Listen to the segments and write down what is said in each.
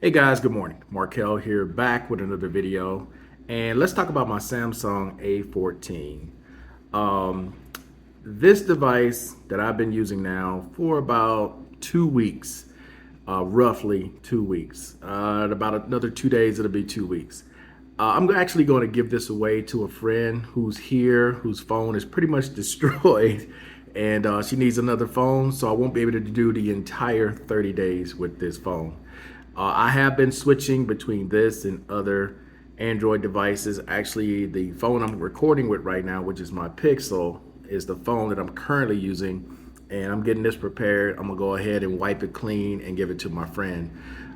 Hey guys, good morning. Markel here, back with another video. And let's talk about my Samsung A14. Um, this device that I've been using now for about 2 weeks, roughly 2 weeks. In about another 2 days, it'll be 2 weeks. I'm actually going to give this away to a friend who's here, whose phone is pretty much destroyed, and she needs another phone, so I won't be able to do the entire 30 days with this phone. I have been switching between this and other Android devices. Actually, the phone I'm recording with right now, which is my Pixel, is the phone that I'm currently using, and I'm getting this prepared. I'm gonna go ahead and wipe it clean and give it to my friend.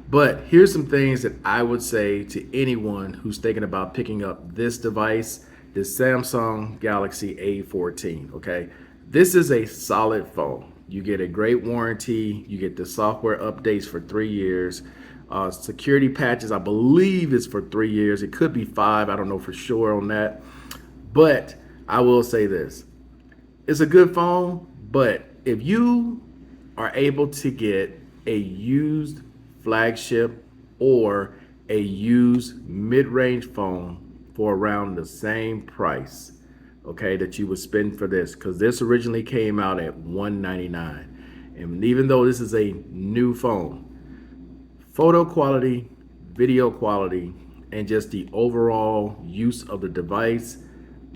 But here's some things that I would say to anyone who's thinking about picking up this device, this Samsung Galaxy A14, okay? This is a solid phone. You get a great warranty. You get the software updates for 3 years. Security patches, I believe, is for 3 years. It could be 5. I don't know for sure on that. But I will say this. It's a good phone, but if you are able to get a used flagship or a used mid-range phone for around the same price, okay, that you would spend for this, because this originally came out at $199, and even though this is a new phone, photo quality, video quality, and just the overall use of the device,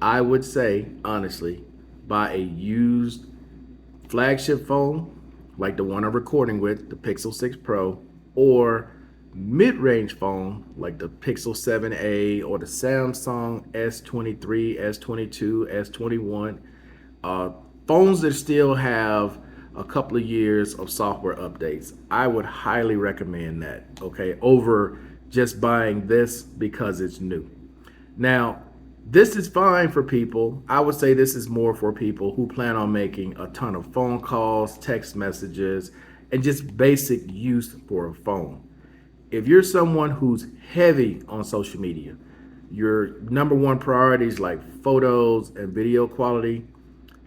I would say honestly, buy a used flagship phone like the one I'm recording with, the Pixel 6 Pro, or mid-range phone like the Pixel 7a or the Samsung S23, S22, S21. Phones that still have a couple of years of software updates. I would highly recommend that, okay, over just buying this because it's new. Now, this is fine for people. I would say this is more for people who plan on making a ton of phone calls, text messages, and just basic use for a phone. If you're someone who's heavy on social media, your number one priority is like photos and video quality,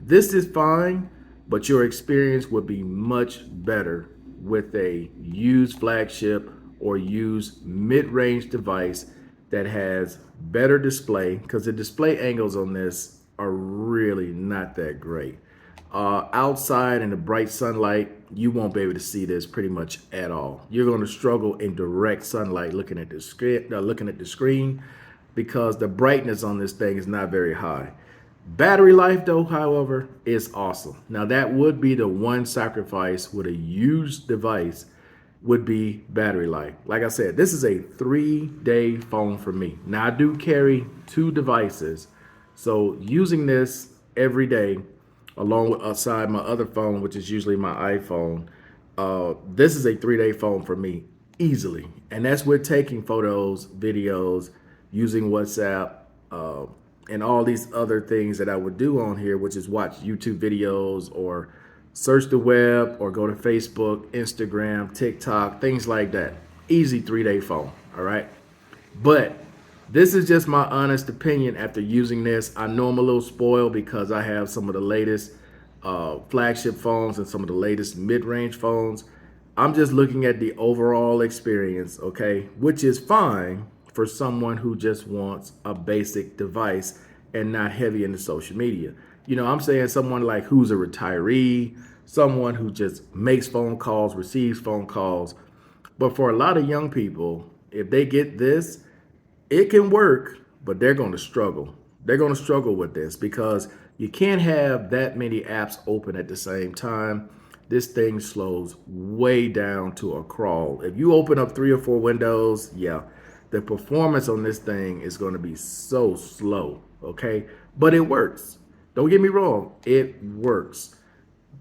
this is fine, but your experience would be much better with a used flagship or used mid-range device that has better display, because the display angles on this are really not that great. Outside in the bright sunlight, you won't be able to see this pretty much at all. You're going to struggle in direct sunlight looking at the screen, because the brightness on this thing is not very high. Battery life, though, however, is awesome. Now, that would be the one sacrifice with a used device, would be battery life. Like I said, this is a 3-day phone for me. Now, I do carry two devices, so using this every day, along with aside my other phone, which is usually my iPhone, this is a 3-day phone for me easily. And that's with taking photos, videos, using WhatsApp, and all these other things that I would do on here, which is watch YouTube videos or search the web or go to Facebook, Instagram, TikTok, things like that. Easy 3-day phone, all right? But this is just my honest opinion after using this. I know I'm a little spoiled because I have some of the latest flagship phones and some of the latest mid-range phones. I'm just looking at the overall experience, okay, which is fine for someone who just wants a basic device and not heavy into social media. I'm saying someone like who's a retiree, someone who just makes phone calls, receives phone calls. But for a lot of young people, if they get this, it can work, but they're going to struggle. They're going to struggle with this because you can't have that many apps open at the same time. This thing slows way down to a crawl. If you open up 3 or 4 windows, yeah, the performance on this thing is going to be so slow, okay? But it works. Don't get me wrong, it works.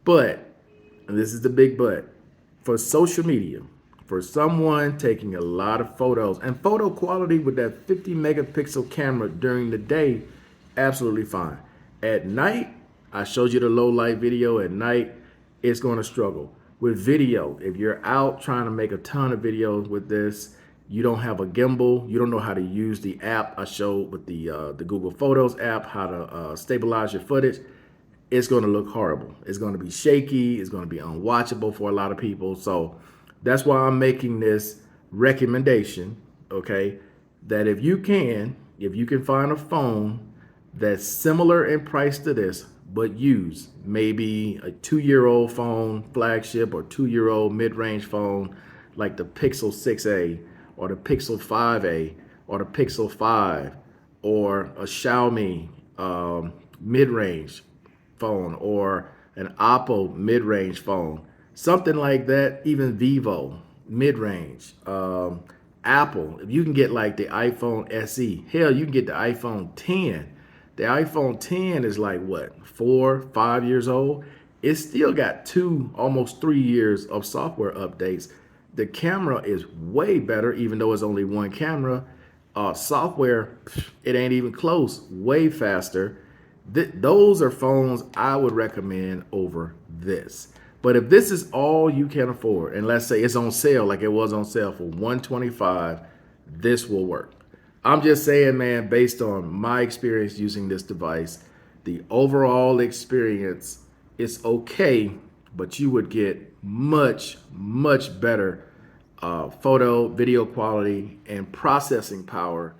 But, and this is the big but, for social media, for someone taking a lot of photos and photo quality with that 50 megapixel camera during the day, absolutely fine. At night, I showed you the low light video. At night, it's going to struggle. With video, if you're out trying to make a ton of videos with this, you don't have a gimbal, you don't know how to use the app I showed with the Google Photos app, how to stabilize your footage, it's going to look horrible. It's going to be shaky. It's going to be unwatchable for a lot of people. So that's why I'm making this recommendation, okay, that if you can find a phone that's similar in price to this, but used, maybe a 2-year-old phone, flagship, or 2-year-old mid-range phone like the Pixel 6a or the Pixel 5a or the Pixel 5 or a Xiaomi mid-range phone or an Oppo mid-range phone, something like that, even Vivo mid-range, Apple, if you can get like the iPhone SE, hell, you can get the iPhone 10. The iPhone 10 is like what, 4, 5 years old? It's still got almost 3 years of software updates. The camera is way better, even though it's only one camera. Software, it ain't even close, way faster. Those are phones I would recommend over this. But if this is all you can afford, and let's say it's on sale like it was on sale for $125, this will work. I'm just saying, man, based on my experience using this device, the overall experience is okay, but you would get much, much better photo, video quality, and processing power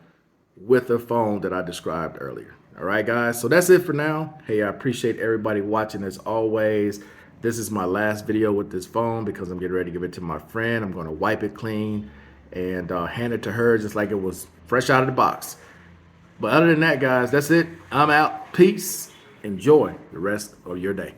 with the phone that I described earlier. All right, guys. So that's it for now. Hey, I appreciate everybody watching as always. This is my last video with this phone because I'm getting ready to give it to my friend. I'm going to wipe it clean and hand it to her just like it was fresh out of the box. But other than that, guys, that's it. I'm out. Peace. Enjoy the rest of your day.